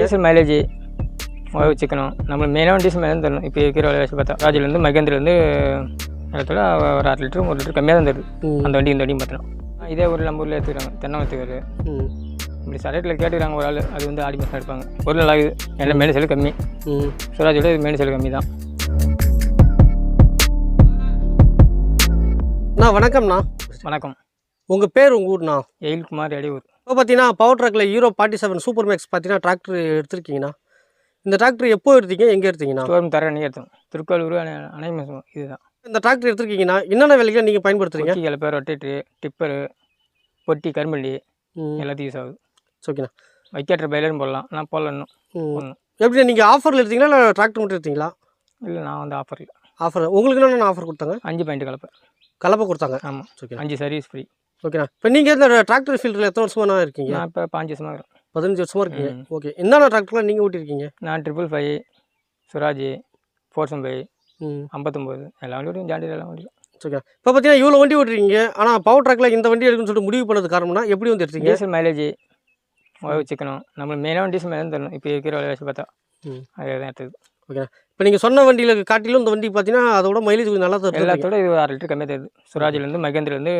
Diesel mileage வச்சுக்கணும். நம்ம மெயினாக டீசல் மைலேஜ் தரணும். இப்போ இருக்கிற விலைவாசி பார்த்தா ராஜிலேருந்து மகேந்திரிலேருந்து இடத்துல ஒரு 1/2 லிட்டரு 1 லிட்டர் கம்மியாக தான் தருது. அந்த வண்டி இந்த வண்டியும் பார்த்தோம். இதே ஒரு நம்ம ஊரில் எடுத்துக்கிறாங்க தென்னமத்துக்கு இப்படி சரட்டில் கேட்டுக்கிறாங்க ஒரு ஆள். அது வந்து ஆடி மாதம் எடுப்பாங்க. பொருள் நல்லா இருக்குது. எல்லாம் மேலே செலவு கம்மி. சுவராஜோட இது மேலே செலவு கம்மி தான். வணக்கம்ண்ணா. வணக்கம். உங்கள் பேர் உங்கள் ஊர்ண்ணா? எயில்குமார் இடையூர். இப்போ பார்த்தீங்கன்னா பவர் ட்ராக்கில் ஹீரோ 47 சூப்பர் மேக்ஸ் பார்த்தீங்கன்னா டிராக்டர் எடுத்துருக்கீங்கண்ணா. இந்த டிராக்டர் எப்போ எடுத்தீங்க, எங்கே எடுத்தீங்கண்ணா? ஷோரூம் தர அன்றைக்கி எடுத்தோம். திருக்கோளூர் அணைமசம் இதுதான். இந்த டிராக்டர் எடுத்துருக்கீங்கன்னா என்னென்ன வேலைகளை நீங்கள் பயன்படுத்துறீங்க? சில பேர் ரொட்டேட்ரு, டிப்பரு, பொட்டி, கரும்பள்ளி எல்லாத்தையும் யூஸ் ஆகுது. ஓகேண்ணா. வைக்கேட்டர் பயிலும் போடலாம். நான் போடல இன்னும். எப்படி நீங்கள் ஆஃபரில் எடுத்தீங்களா இல்லை டிராக்டர் மட்டும் எடுத்தீங்களா? இல்லை, நான் வந்து ஆஃபரில். ஆஃபர் உங்களுக்கு என்ன ஆஃபர் கொடுத்தாங்க? 5 பாயிண்ட் கலப்பை கொடுத்தாங்க. ஆமாம். ஓகே. 5 service free. ஓகேண்ணா. இப்போ நீங்கள் இந்த டிராக்டர் ஃபீல்டில் எத்தனை வருஷமாக இருக்கீங்க? நான் இப்போ 5 வருஷமாக இருக்கேன். 15 வருஷமாக இருக்கீங்க. ஓகே. என்னென்ன டிராக்டர்லாம் நீங்கள் ஓட்டிருக்கீங்க? நான் 555, சுராஜ், 475, 59 எல்லா வண்டியும் ஜாண்டி எல்லாம் வண்டியும். ஓகே. இப்போ பார்த்தீங்கன்னா இவ்வளோ வண்டி ஓட்டிருக்கீங்க. ஆனால் பவர் ட்ராக்கில் இந்த வண்டி எடுக்குன்னு சொல்லிட்டு முடிவு பண்ணது காரணம்னா எப்படி வந்து எடுத்தீங்க? டீசல் மைலேஜ் வச்சுக்கணும். நம்ம மெயினாக டீசல் மைலேஜ் தரணும். இப்போ இருக்கிற விலைவாசி பார்த்தா அதே தான் எடுத்தது. ஓகே. இப்போ நீங்கள் சொன்ன வண்டியில் காட்டிலும் இந்த வண்டி பார்த்தீங்கன்னா அதோட மைலேஜ் கொஞ்சம் நல்லா தருது. எல்லாத்தோட இது 1/2 லிட்டர் கம்மியாக தருது. சுராஜிலேருந்து மகேந்திரிலேருந்து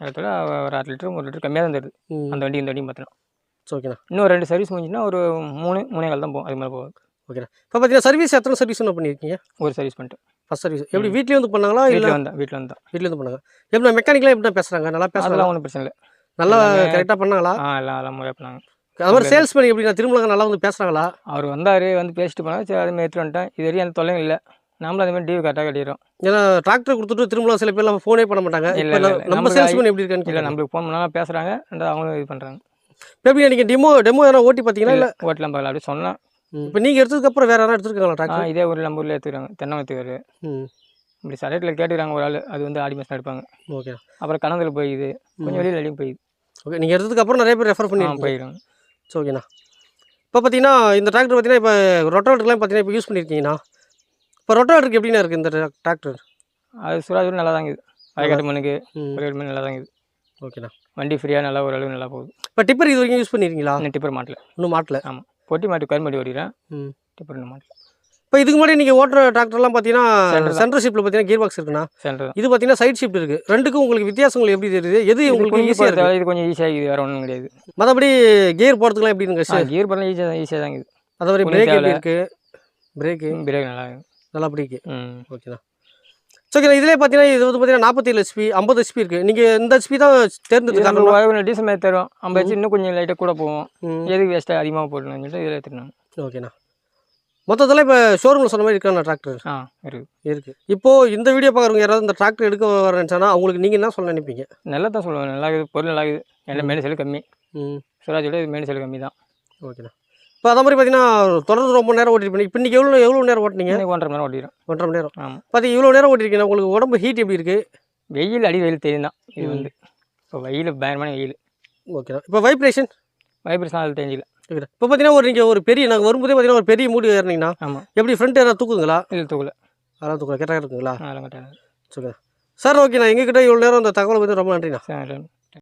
இடத்துல ஒரு 1/2 லிட்டர் 1 லிட்டர் கம்மியாக தான் தருது. அந்த வண்டி இந்த வண்டியும் பார்த்தோம். ஓகேண்ணா. இன்னும் 2 சர்வீஸ் முடிஞ்சுன்னா ஒரு 3 கால் தான் போகும். அது மாதிரி போகுது. ஓகேண்ணா. இப்போ பார்த்தீங்கன்னா சர்வீஸ் எத்தனை சர்வீஸ் என்ன பண்ணியிருக்கீங்க? ஒரு சர்வீஸ் பண்ணிட்டு. ஃபஸ்ட் சர்வீஸ் எப்படி வீட்லேயே வந்து பண்ணாங்களா? இல்லை வீட்டில் வந்து பண்ணாங்க. எப்படி மெக்கானிக்கெலாம் எப்படி பேசுகிறாங்க? நல்லா பேசுகிறாங்க? ஒன்றும் பிரச்சனை இல்லை. நல்லா கரெக்டாக பண்ணாங்களா? எல்லாம் முறையாக பண்ணாங்க. அது மாதிரி சேல்ஸ் பண்ணி எப்படின்னா திருமணம் நல்லா வந்து பேசுகிறாங்களா? அவர் வந்தார், வந்து பேசிட்டு போனாங்க. சரி, அது மாதிரி எடுத்துகிட்டு வந்துட்டேன். இது வரையும் அந்த தொல்லையும் இல்லை. நம்மளும் அதே மாதிரி டிவி கரெக்டாக கட்டிடுறோம். ஏன்னா டிராக்டர் கொடுத்துட்டு திருமணம் சில பேர்லாம் ஃபோனே பண்ண மாட்டாங்க. இல்லை, நம்ம சேல்ஸ் பண்ணி எப்படி இருக்கான்னு இல்லை, நம்மளுக்கு ஃபோன் பண்ணாலும் பேசுகிறாங்க. அவங்க இது பண்ணுறாங்க. இப்போ எப்படி நீங்கள் டெமோ எதனா ஓட்டி பார்த்தீங்கன்னா? இல்லை, ஓட்டலாம் பார்க்கலாம் அப்படி சொன்னேன். இப்போ நீங்கள் எடுத்ததுக்கப்புறம் வேறு யாரும் எடுத்துருக்காங்களா டிராக்டர்? இதே ஒரு நம்ம ஊரில் எடுத்துக்கிறாங்க தென்னமத்துக்கு இப்படி சரட்டில் கேட்டுக்கிறாங்க ஒரு ஆள். அது வந்து ஆடி மாதம் எடுப்பாங்க. ஓகே. அப்புறம் கணந்தில் போயிடுது, கொஞ்சம் வெளியில் வெளியும் போயிடுது. ஓகே. நீங்கள் எடுத்ததுக்கப்புறம் நிறைய பேர் ரெஃபர் பண்ணி போயிடுறாங்க. ஓகேண்ணா. இப்போ பார்த்தீங்கன்னா இந்த டிராக்டர் பார்த்தீங்கன்னா இப்போ ரொட்டோவேட்டர்லாம் பார்த்தீங்கன்னா இப்போ யூஸ் பண்ணியிருக்கீங்கண்ணா. இப்போ ரொட்டோவேட்டருக்கு எப்படின்னா இருக்குது இந்த டிராக்டர்? அது சுராஜ் நல்லா தாங்க இது. வயக்காட்டு மண்ணுக்கு ஒரு மணி நல்லா தாங்க இது. ஓகேண்ணா. வண்டி ஃப்ரீயாக நல்லா ஒரு அளவு நல்லா போகுது. இப்போ டிப்பர் இது வரைக்கும் யூஸ் பண்ணியிருக்கீங்களா? இன்னும் டிப்பர் மாட்டல. இன்னும் மாட்டல. ஆமாம். பொட்டி மாட்டு கரும்படி ஓடிக்கிறேன். டிப்பர் இன்னும் மாட்டல. இப்போ இதுக்கு முன்னாடி நீங்கள் ஓட்டுற டிராக்டர்லாம் பார்த்தீங்கன்னா சென்டர் ஷிஃப்ட்டில் பார்த்தீங்கன்னா கியர் பாக்ஸ் இருக்குண்ணா. சென்டர் இது பார்த்தீங்கன்னா சைட் ஷிஃப்ட் இருக்குது. ரெண்டுக்கும் உங்களுக்கு வித்தியாசங்கள் எப்படி தெரியுது? எது உங்களுக்கு ஈஸியாக இருக்குது? இது கொஞ்சம் ஈஸியாக இருக்குது, வேறு ஒன்றும் கிடையாது. மற்றபடி கியர் போகிறதுக்குலாம் எப்படிங்க? கியர் போகிறதுலாம் ஈஸியாக தான் இருக்குது. அதே மாதிரி பிரேக் எப்படி இருக்குது? பிரேக் நல்லா நல்லா பிடிக்கு. ஓகேண்ணா. ஓகேண்ணா. இதிலே பார்த்தீங்கன்னா இது வந்து பார்த்தீங்கன்னா 47 HP 50 HP இருக்குது. நீங்கள் இந்த HP தான் தேர்ந்தெடுத்துருக்காங்க. டீசல் மாதிரி தரும். 50 HP இன்னும் கொஞ்சம் லைட்டாக கூட போவோம். எதுக்கு வேஸ்ட்டாக அதிகமாக போடணும்னு சொல்லிட்டு இதில் எடுத்துக்கணும். ஓகேண்ணா. மொத்தத்தில் இப்போ ஷோரூமில் சொன்ன மாதிரி இருக்காண்ணா டிராக்டர்? இருக்குது. இப்போது இந்த வீடியோ பார்க்குறவங்க யாராவது இந்த டிராக்டர் எடுக்க வரேன்னு அவங்களுக்கு நீங்கள் என்ன சொல்ல நினைப்பீங்க? நல்லா தான் சொல்லுவேன். நல்லா இருக்குது, பொருள் நல்லா இருக்குது. எல்லாம் மேலே செலவு கம்மி. சுராஜோட இது மேலே செலவு கம்மி தான். ஓகேண்ணா. இப்போ அதே மாதிரி பார்த்தீங்கன்னா தொடர்ந்து ரொம்ப நேரம் ஓட்டிருப்பீங்க. இப்போ இன்றைக்கி எவ்வளோ நேரம் ஓட்டினீங்க? 1.5 மணி நேரம் ஓட்டிக்கிறேன். 1.5 மணி நேரம். ஆமாம். பார்த்தீங்க இவ்வளோ நேரம் ஓட்டிருக்கீங்க. உங்களுக்கு உடம்பு ஹீட் எப்படி இருக்குது? வெயில் வெயில் தெரியும் தான். இது வந்து இப்போ வெயில் பயங்கரமான வெயில். ஓகேண்ணா. இப்போ வைப்ரேஷன் அது தெரிஞ்சில்ல. ஓகே. இப்போ பார்த்தீங்கன்னா நீங்கள் ஒரு பெரிய நாங்கள் வரும்போதே பார்த்தீங்கன்னா ஒரு பெரிய மூடி ஏறினீங்கன்னா ஆமாம் எப்படி ஃப்ரண்ட் யாராவது தூக்குங்களா? இல்லை, தூக்கல. அதெல்லாம் தூக்கல. கரெக்டாக இருக்குங்களா? அதெல்லாம் கரெக்டாக. Okay sir. ஓகேண்ணா. எங்ககிட்ட இவ்வளோ நேரம் அந்த தகவலை வந்து ரொம்ப நன்றிண்ணா.